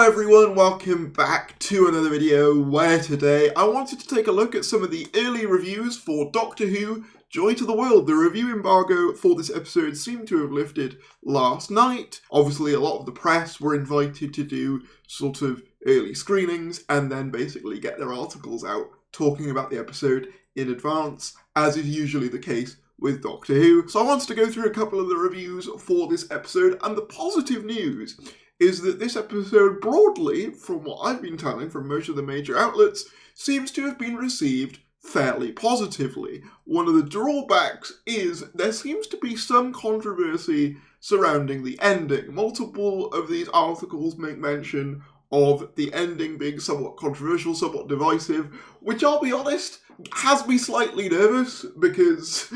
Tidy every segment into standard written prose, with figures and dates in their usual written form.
Hello everyone, welcome back to another video where today I wanted to take a look at some of the early reviews for Doctor Who Joy to the World. The review embargo for this episode seemed to have lifted last night. Obviously a lot of the press were invited to do sort of early screenings and then basically get their articles out talking about the episode in advance, as is usually the case with Doctor Who. So I wanted to go through a couple of the reviews for this episode, and the positive news is that this episode, broadly, from what I've been telling from most of the major outlets, seems to have been received fairly positively. One of the drawbacks is there seems to be some controversy surrounding the ending. Multiple of these articles make mention of the ending being somewhat controversial, somewhat divisive, which I'll be honest, has me slightly nervous, because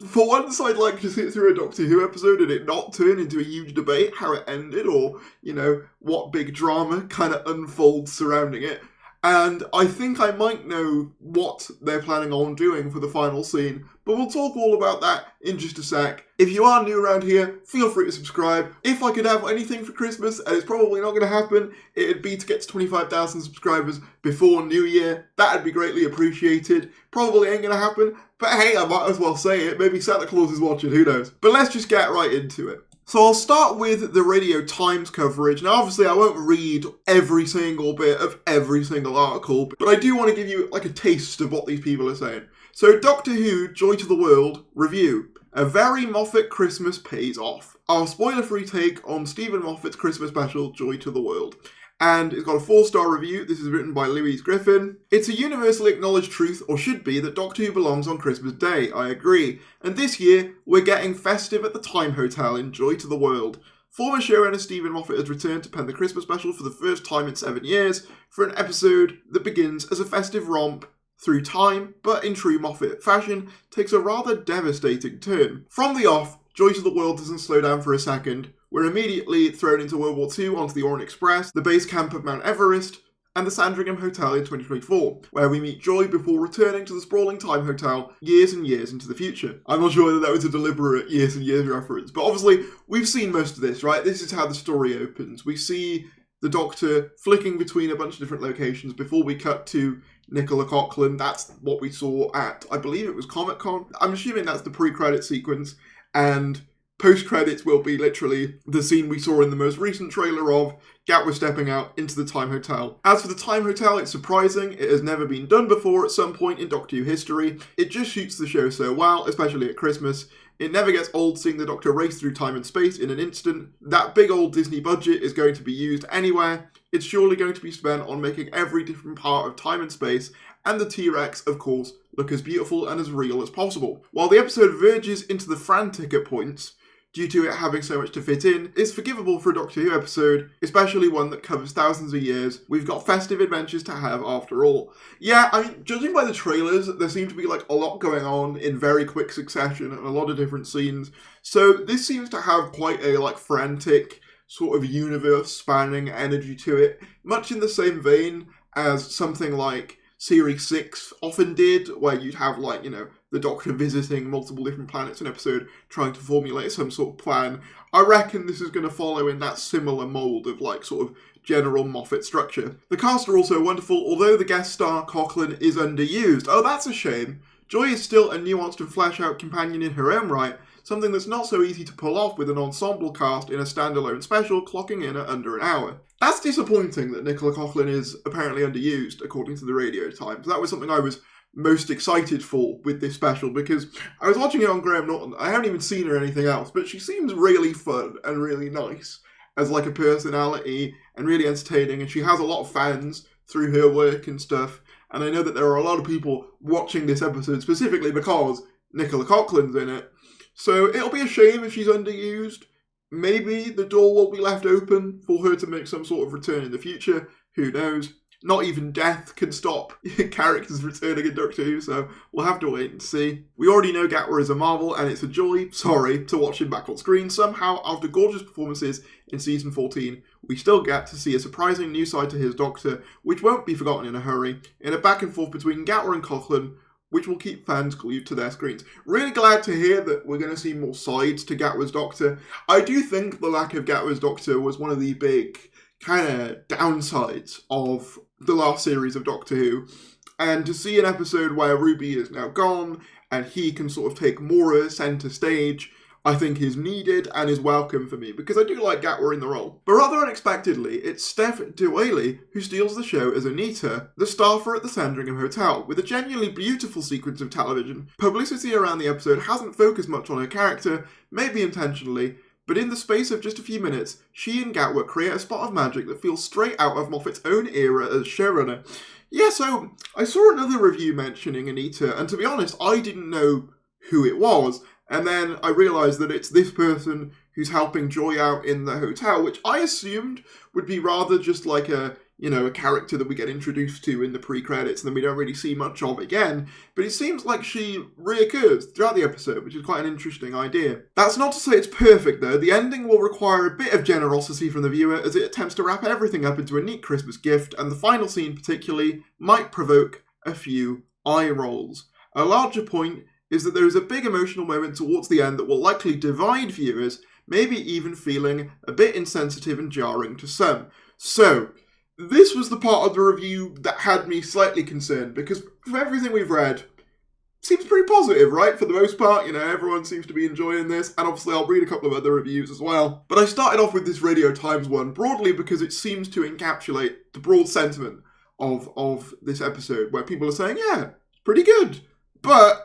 for once I'd like to sit through a Doctor Who episode and it not turn into a huge debate how it ended, or, you know, what big drama kind of unfolds surrounding it. And I think I might know what they're planning on doing for the final scene, but we'll talk all about that in just a sec. If you are new around here, feel free to subscribe. If I could have anything for Christmas, and it's probably not going to happen, it'd be to get to 25,000 subscribers before New Year. That'd be greatly appreciated. Probably ain't going to happen, but hey, I might as well say it. Maybe Santa Claus is watching, who knows? But let's just get right into it. So I'll start with the Radio Times coverage. Now obviously I won't read every single bit of every single article, but I do want to give you like a taste of what these people are saying. So Doctor Who Joy to the World review. A very Moffat Christmas pays off. Our spoiler-free take on Stephen Moffat's Christmas special Joy to the World. And it's got a 4-star review. This is written by Louise Griffin. It's a universally acknowledged truth, or should be, that Doctor Who belongs on Christmas Day. I agree. And this year, we're getting festive at the Time Hotel in Joy to the World. Former showrunner Stephen Moffat has returned to pen the Christmas special for the first time in 7 years for an episode that begins as a festive romp through time, but in true Moffat fashion, takes a rather devastating turn. From the off, Joy to the World doesn't slow down for a second. We're immediately thrown into World War II onto the Orient Express, the base camp of Mount Everest, and the Sandringham Hotel in 2024, where we meet Joy before returning to the sprawling Time Hotel years and years into the future. I'm not sure whether that was a deliberate years and years reference, but obviously we've seen most of this, right? This is how the story opens. We see the Doctor flicking between a bunch of different locations before we cut to Nicola Coughlan. That's what we saw at, I believe it was Comic-Con. I'm assuming that's the pre-credit sequence, and post-credits will be literally the scene we saw in the most recent trailer of Gatwa stepping out into the Time Hotel. As for the Time Hotel, it's surprising. It has never been done before at some point in Doctor Who history. It just shoots the show so well, especially at Christmas. It never gets old seeing the Doctor race through time and space in an instant. That big old Disney budget is going to be used anywhere. It's surely going to be spent on making every different part of time and space, and the T-Rex, of course, look as beautiful and as real as possible. While the episode verges into the frantic at points, due to it having so much to fit in, it's forgivable for a Doctor Who episode, especially one that covers thousands of years. We've got festive adventures to have after all. Yeah, I mean, judging by the trailers, there seems to be like a lot going on in very quick succession and a lot of different scenes. So this seems to have quite a like frantic sort of universe-spanning energy to it, much in the same vein as something like Series 6 often did, where you'd have like, you know, the Doctor visiting multiple different planets in an episode, trying to formulate some sort of plan. I reckon this is going to follow in that similar mould of like sort of general Moffat structure. The cast are also wonderful, although the guest star Coughlan is underused. Oh, that's a shame. Joy is still a nuanced and flesh-out companion in her own right, something that's not so easy to pull off with an ensemble cast in a standalone special clocking in at under an hour. That's disappointing that Nicola Coughlan is apparently underused, according to the Radio Times. That was something I was most excited for with this special, because I was watching it on Graham Norton. I haven't even seen her or anything else, but she seems really fun and really nice as like a personality and really entertaining, and she has a lot of fans through her work and stuff. And I know that there are a lot of people watching this episode specifically because Nicola Coughlan's in it. So it'll be a shame if she's underused. Maybe the door will be left open for her to make some sort of return in the future. Who knows? Not even death can stop characters returning in Doctor Who, so we'll have to wait and see. We already know Gatwa is a marvel, and it's a joy, to watch him back on screen. Somehow, after gorgeous performances in Season 14, we still get to see a surprising new side to his Doctor, which won't be forgotten in a hurry, in a back and forth between Gatwa and Coughlan, which will keep fans glued to their screens. Really glad to hear that we're going to see more sides to Gatwa's Doctor. I do think the lack of Gatwa's Doctor was one of the big kind of downsides of the last series of Doctor Who. And to see an episode where Ruby is now gone and he can sort of take more centre stage, I think is needed and is welcome for me, because I do like Gatwa in the role. But rather unexpectedly, it's Steph Dewaley who steals the show as Anita, the staffer at the Sandringham Hotel, with a genuinely beautiful sequence of television. Publicity around the episode hasn't focused much on her character, maybe intentionally, but in the space of just a few minutes, she and Gatwa create a spot of magic that feels straight out of Moffat's own era as showrunner. Yeah, so I saw another review mentioning Anita, and to be honest, I didn't know who it was. And then I realised that it's this person who's helping Joy out in the hotel, which I assumed would be rather just like a character that we get introduced to in the pre-credits and then we don't really see much of again. But it seems like she reoccurs throughout the episode, which is quite an interesting idea. That's not to say it's perfect, though. The ending will require a bit of generosity from the viewer as it attempts to wrap everything up into a neat Christmas gift, and the final scene particularly might provoke a few eye rolls. A larger point is that there is a big emotional moment towards the end that will likely divide viewers, maybe even feeling a bit insensitive and jarring to some. So, this was the part of the review that had me slightly concerned, because from everything we've read, seems pretty positive, right? For the most part, everyone seems to be enjoying this, and obviously I'll read a couple of other reviews as well. But I started off with this Radio Times one, broadly because it seems to encapsulate the broad sentiment of this episode, where people are saying, yeah, it's pretty good, but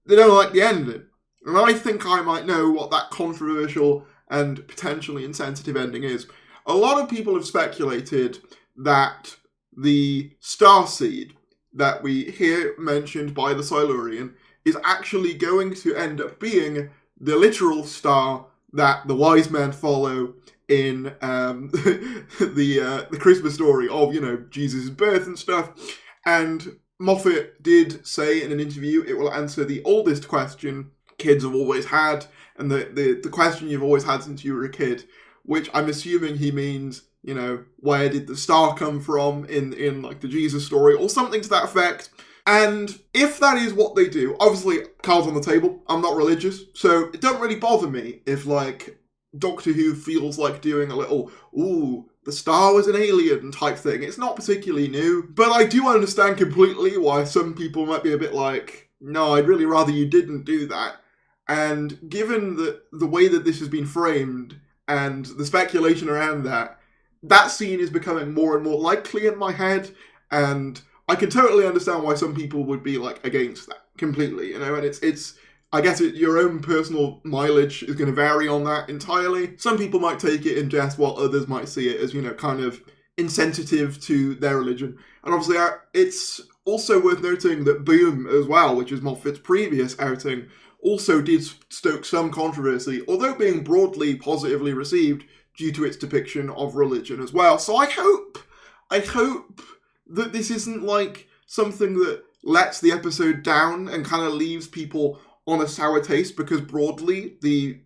they don't like the ending. And I think I might know what that controversial and potentially insensitive ending is. A lot of people have speculated that the starseed that we hear mentioned by the Silurian is actually going to end up being the literal star that the wise men follow in the Christmas story of, Jesus' birth and stuff. And Moffat did say in an interview it will answer the oldest question kids have always had, and the question you've always had since you were a kid, which I'm assuming he means, where did the star come from in like the Jesus story, or something to that effect. And if that is what they do, obviously, cards on the table, I'm not religious, so it don't really bother me if, like, Doctor Who feels like doing a little, ooh, the star was an alien type thing. It's not particularly new, but I do understand completely why some people might be a bit like, no, I'd really rather you didn't do that. And given the way that this has been framed and the speculation around that scene is becoming more and more likely in my head, and I can totally understand why some people would be like against that completely, and it's I guess your own personal mileage is going to vary on that entirely. Some people might take it in jest, while others might see it as, kind of insensitive to their religion. And obviously, it's also worth noting that Boom as well, which is Moffat's previous outing, also did stoke some controversy, although being broadly positively received due to its depiction of religion as well. So I hope that this isn't like something that lets the episode down and kind of leaves people on a sour taste, because broadly the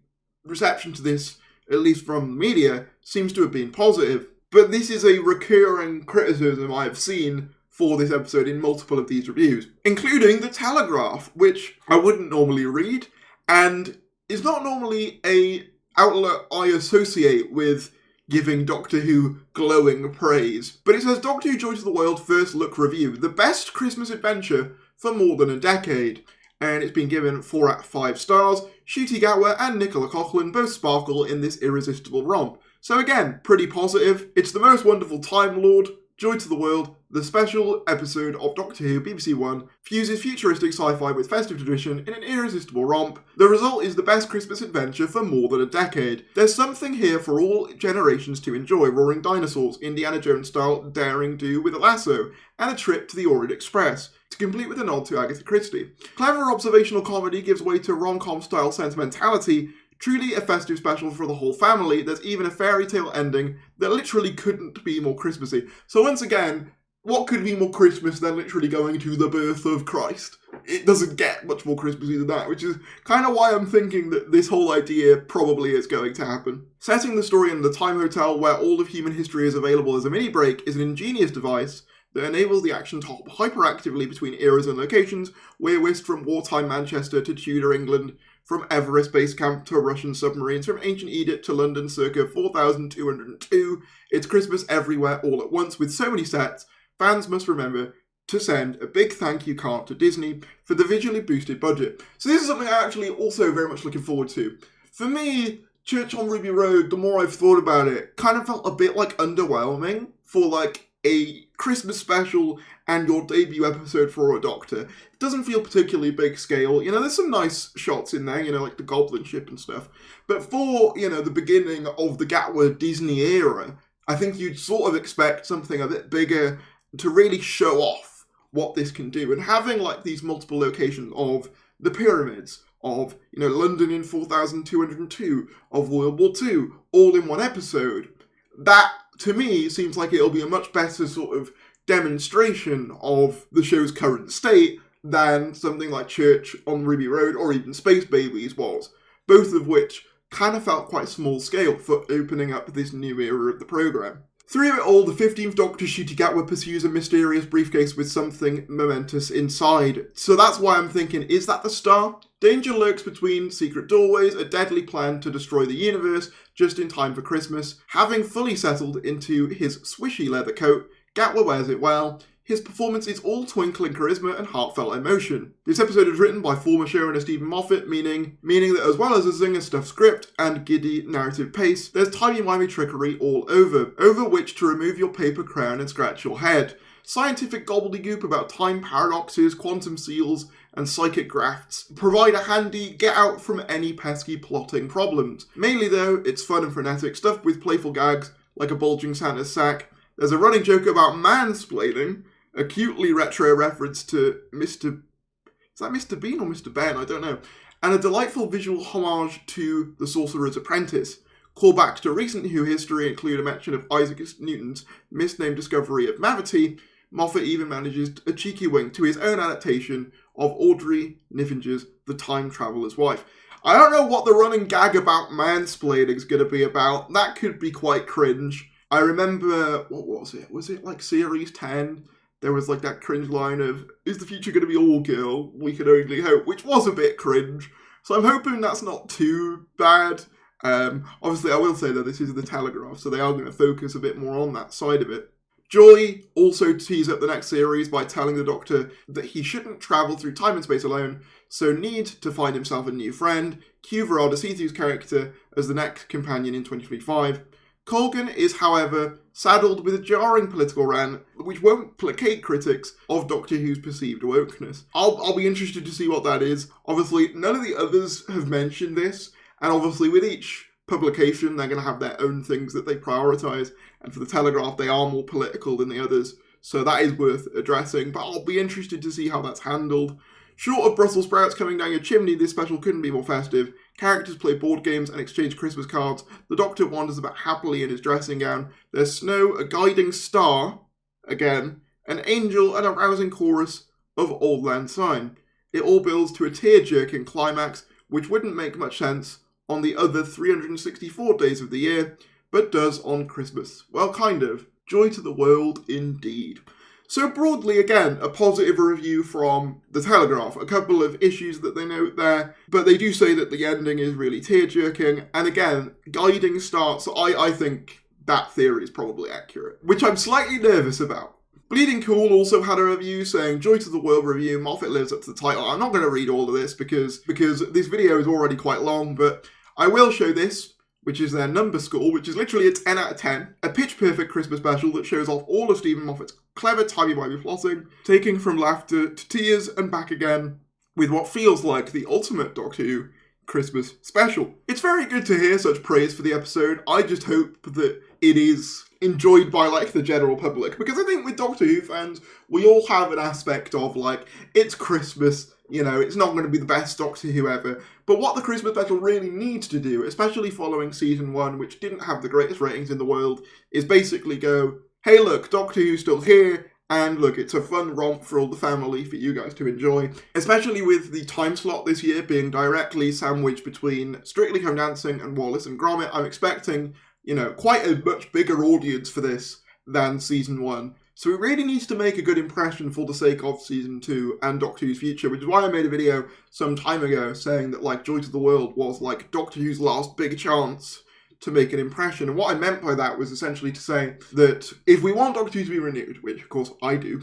reception to this, at least from the media, seems to have been positive. But this is a recurring criticism I've seen for this episode in multiple of these reviews, including the Telegraph, which I wouldn't normally read, and is not normally a outlet I associate with giving Doctor Who glowing praise. But it says, Doctor Who Joy to the World First Look Review, the best Christmas adventure for more than a decade. And it's been given 4 out of 5 stars. Ncuti Gatwa and Nicola Coughlan both sparkle in this irresistible romp. So again, pretty positive. It's the most wonderful Time Lord, Joy to the World, the special episode of Doctor Who BBC One, fuses futuristic sci-fi with festive tradition in an irresistible romp. The result is the best Christmas adventure for more than a decade. There's something here for all generations to enjoy: roaring dinosaurs, Indiana Jones style daring do with a lasso, and a trip to the Orient Express, to complete with a nod to Agatha Christie. Clever observational comedy gives way to rom-com style sentimentality, truly a festive special for the whole family. There's even a fairy tale ending that literally couldn't be more Christmassy. So once again, what could be more Christmas than literally going to the birth of Christ? It doesn't get much more Christmassy than that, which is kind of why I'm thinking that this whole idea probably is going to happen. Setting the story in the Time Hotel, where all of human history is available as a mini-break, is an ingenious device, that enables the action to hop hyperactively between eras and locations. We're whisked from wartime Manchester to Tudor England, from Everest base camp to Russian submarines, from ancient Egypt to London circa 4202. It's Christmas everywhere all at once with so many sets. Fans must remember to send a big thank you card to Disney for the visually boosted budget. So this is something I'm actually also very much looking forward to. For me, Church on Ruby Road, the more I've thought about it, kind of felt a bit like underwhelming for like a Christmas special and your debut episode for a Doctor. It doesn't feel particularly big scale. You know, there's some nice shots in there, you know, like the Goblin ship and stuff. But for, you know, the beginning of the Gatwa Disney era, I think you'd sort of expect something a bit bigger to really show off what this can do. And having like these multiple locations of the pyramids, of, you know, London in 4202, of World War II, all in one episode, that to me seems like it'll be a much better sort of demonstration of the show's current state than something like Church on Ruby Road or even Space Babies was, both of which kind of felt quite small scale for opening up this new era of the programme. Through it all, the 15th Doctor Ncuti Gatwa pursues a mysterious briefcase with something momentous inside. So that's why I'm thinking, is that the star? Danger lurks between secret doorways, a deadly plan to destroy the universe just in time for Christmas. Having fully settled into his swishy leather coat, Gatwa wears it well. His performance is all twinkling charisma and heartfelt emotion. This episode is written by former showrunner Stephen Moffat, meaning that as well as a zinger-stuffed script and giddy narrative pace, there's timey-wimey trickery all over which to remove your paper crown and scratch your head. Scientific gobbledygook about time paradoxes, quantum seals, and psychic grafts provide a handy get out from any pesky plotting problems. Mainly though, it's fun and frenetic, stuffed with playful gags like a bulging Santa's sack. There's a running joke about mansplaining, a cutely retro reference to Mr. Is that Mr. Bean or Mr. Ben? I don't know. And a delightful visual homage to The Sorcerer's Apprentice. Callbacks to recent Who history include a mention of Isaac Newton's misnamed discovery of Mavity. Moffat even manages a cheeky wink to his own adaptation of Audrey Niffinger's The Time Traveller's Wife. I don't know what the running gag about mansplaining is going to be about. That could be quite cringe. I remember, what was it? Was it like Series 10? There was like that cringe line of, is the future going to be all girl? We can only hope, which was a bit cringe. So I'm hoping that's not too bad. Obviously, I will say that this is the Telegraph, so they are going to focus a bit more on that side of it. Joy also tees up the next series by telling the Doctor that he shouldn't travel through time and space alone, so need to find himself a new friend. Cue Verada Sethu's character as the next companion in 2025. Colgan is, however, saddled with a jarring political rant which won't placate critics of Doctor Who's perceived wokeness. I'll be interested to see what that is. Obviously, none of the others have mentioned this, and obviously with each publication they're going to have their own things that they prioritise, and for the Telegraph they are more political than the others, so that is worth addressing, but I'll be interested to see how that's handled. Short of Brussels sprouts coming down your chimney, this special couldn't be more festive. Characters play board games and exchange Christmas cards. The Doctor wanders about happily in his dressing gown. There's snow, a guiding star, again, an angel, and a rousing chorus of Old Lang Syne. It all builds to a tear-jerking climax, which wouldn't make much sense on the other 364 days of the year, but does on Christmas. Well, kind of. Joy to the world, indeed. So broadly, again, a positive review from the Telegraph. A couple of issues that they note there, but they do say that the ending is really tear-jerking. And again, guiding starts, I think that theory is probably accurate, which I'm slightly nervous about. Bleeding Cool also had a review saying, Joy to the World review, Moffat lives up to the title. I'm not going to read all of this because this video is already quite long, but I will show this, which is their number score, which is literally a 10 out of 10. A pitch-perfect Christmas special that shows off all of Stephen Moffat's clever timey-wimey plotting, taking from laughter to tears and back again, with what feels like the ultimate Doctor Who Christmas special. It's very good to hear such praise for the episode. I just hope that it is enjoyed by, like, the general public, because I think with Doctor Who fans, we all have an aspect of, like, it's Christmas, you know, it's not going to be the best Doctor Who ever. But what the Christmas special really needs to do, especially following season 1, which didn't have the greatest ratings in the world, is basically go, hey look, Doctor Who's still here, and look, it's a fun romp for all the family for you guys to enjoy. Especially with the time slot this year being directly sandwiched between Strictly Come Dancing and Wallace and Gromit, I'm expecting, you know, quite a much bigger audience for this than season 1. So it really needs to make a good impression for the sake of Season 2 and Doctor Who's future, which is why I made a video some time ago saying that, like, Joy to the World was, like, Doctor Who's last big chance to make an impression. And what I meant by that was essentially to say that if we want Doctor Who to be renewed, which of course I do,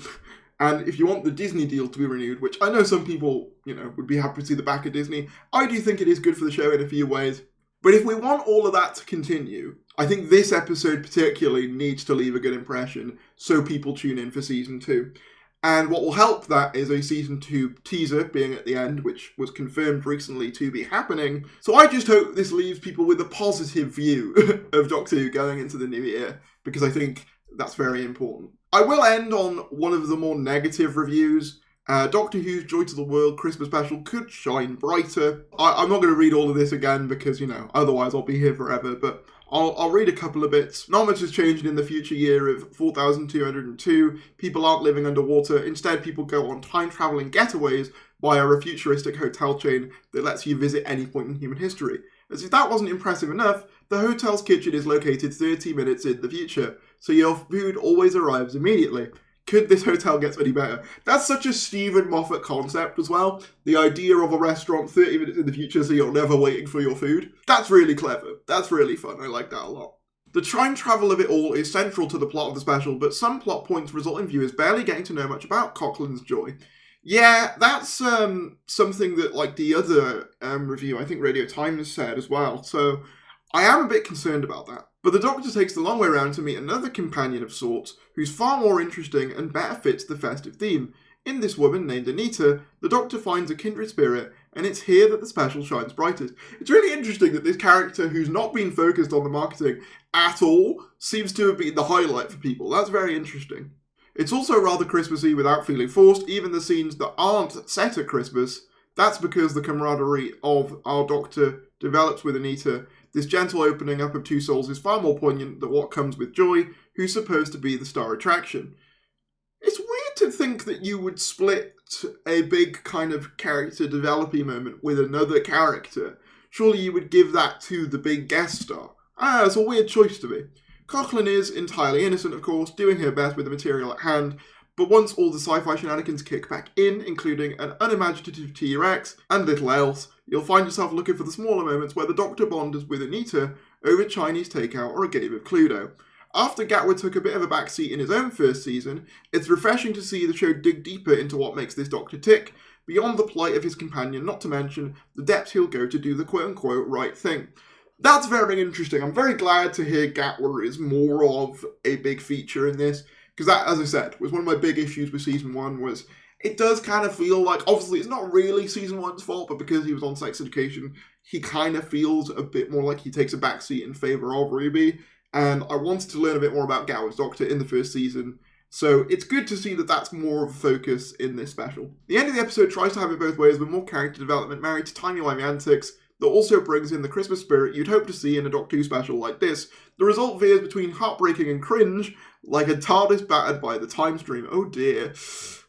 and if you want the Disney deal to be renewed, which I know some people, would be happy to see the back of Disney, I do think it is good for the show in a few ways. But if we want all of that to continue, I think this episode particularly needs to leave a good impression so people tune in for Season 2. And what will help that is a Season 2 teaser being at the end, which was confirmed recently to be happening. So I just hope this leaves people with a positive view of Doctor Who going into the new year, because I think that's very important. I will end on one of the more negative reviews. Doctor Who's Joy to the World Christmas special could shine brighter. I'm not going to read all of this again because, otherwise I'll be here forever, but I'll read a couple of bits. Not much has changed in the future year of 4202. People aren't living underwater. Instead, people go on time-traveling getaways via a futuristic hotel chain that lets you visit any point in human history. As if that wasn't impressive enough, the hotel's kitchen is located 30 minutes in the future, so your food always arrives immediately. Could this hotel get any better? That's such a Stephen Moffat concept as well. The idea of a restaurant 30 minutes in the future so you're never waiting for your food. That's really clever. That's really fun. I like that a lot. The time travel of it all is central to the plot of the special, but some plot points result in viewers barely getting to know much about Coughlin's Joy. Yeah, that's something that, like, the other review, I think Radio Times said as well, so I am a bit concerned about that. But the Doctor takes the long way around to meet another companion of sorts, who's far more interesting and better fits the festive theme. In this woman named Anita, the Doctor finds a kindred spirit, and it's here that the special shines brightest. It's really interesting that this character, who's not been focused on the marketing at all, seems to have been the highlight for people. That's very interesting. It's also rather Christmassy without feeling forced. Even the scenes that aren't set at Christmas, that's because the camaraderie of our Doctor develops with Anita. This gentle opening up of two souls is far more poignant than what comes with Joy, who's supposed to be the star attraction. It's weird to think that you would split a big kind of character developing moment with another character. Surely you would give that to the big guest star. It's a weird choice to me. Coughlin is entirely innocent, of course, doing her best with the material at hand, but once all the sci-fi shenanigans kick back in, including an unimaginative T-Rex and little else, you'll find yourself looking for the smaller moments where the Doctor bonds with Anita over Chinese takeout or a game of Cluedo. After Gatwood took a bit of a backseat in his own first season, it's refreshing to see the show dig deeper into what makes this Doctor tick, beyond the plight of his companion, not to mention the depths he'll go to do the quote-unquote right thing. That's very interesting. I'm very glad to hear Gatwood is more of a big feature in this, because that, as I said, was one of my big issues with Season 1, was it does kind of feel like, obviously it's not really Season 1's fault, but because he was on Sex Education, he kind of feels a bit more like he takes a backseat in favour of Ruby, and I wanted to learn a bit more about Gatwood's Doctor in the first season, so it's good to see that that's more of a focus in this special. The end of the episode tries to have it both ways, with more character development married to timey-wimey antics, that also brings in the Christmas spirit you'd hope to see in a Doctor Who special like this. The result veers between heartbreaking and cringe, like a TARDIS battered by the time stream. Oh dear.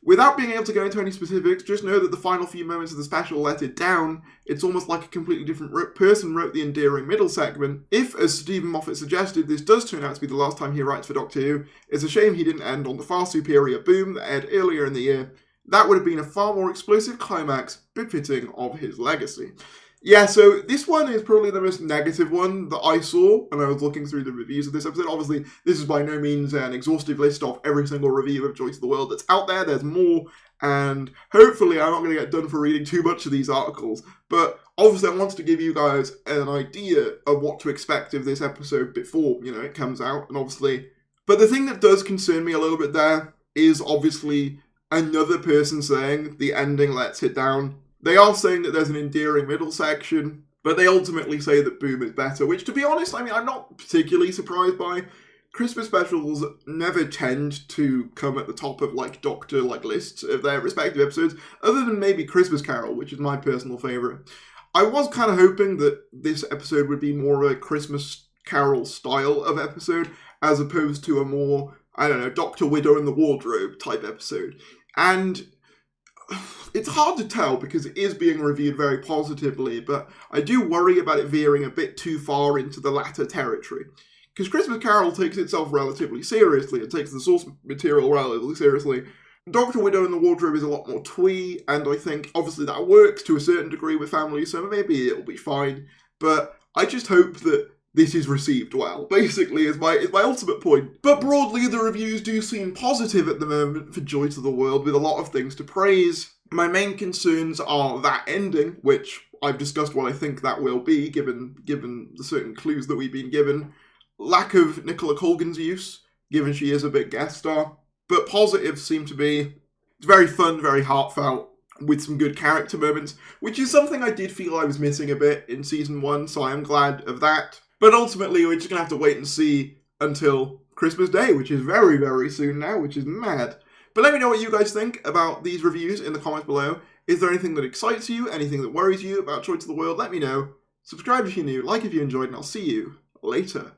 Without being able to go into any specifics, just know that the final few moments of the special let it down. It's almost like a completely different person wrote the endearing middle segment. If, as Stephen Moffat suggested, this does turn out to be the last time he writes for Doctor Who, it's a shame he didn't end on the far superior Boom that aired earlier in the year. That would have been a far more explosive climax, befitting of his legacy. Yeah, so this one is probably the most negative one that I saw when I was looking through the reviews of this episode. Obviously, this is by no means an exhaustive list of every single review of Joy to the World that's out there. There's more, and hopefully I'm not going to get done for reading too much of these articles. But obviously I wanted to give you guys an idea of what to expect of this episode before, it comes out. And obviously, but the thing that does concern me a little bit there is obviously another person saying the ending lets it down. They are saying that there's an endearing middle section, but they ultimately say that Boom is better, which, to be honest, I'm not particularly surprised by. Christmas specials never tend to come at the top of, Doctor, lists of their respective episodes, other than maybe Christmas Carol, which is my personal favourite. I was kind of hoping that this episode would be more of a Christmas Carol style of episode, as opposed to a more, Dr. Widow in the Wardrobe type episode. And it's hard to tell because it is being reviewed very positively, but I do worry about it veering a bit too far into the latter territory. Because Christmas Carol takes itself relatively seriously, it takes the source material relatively seriously. Doctor Widow in the Wardrobe is a lot more twee, and I think obviously that works to a certain degree with families, so maybe it'll be fine. But I just hope that this is received well, basically, is my ultimate point. But broadly, the reviews do seem positive at the moment for Joy to the World, with a lot of things to praise. My main concerns are that ending, which I've discussed what I think that will be, given the certain clues that we've been given. Lack of Nicola Colgan's use, given she is a big guest star. But positives seem to be it's very fun, very heartfelt, with some good character moments, which is something I did feel I was missing a bit in Season 1, so I am glad of that. But ultimately, we're just going to have to wait and see until Christmas Day, which is very, very soon now, which is mad. But let me know what you guys think about these reviews in the comments below. Is there anything that excites you, anything that worries you about Joy to the World? Let me know. Subscribe if you're new, like if you enjoyed, and I'll see you later.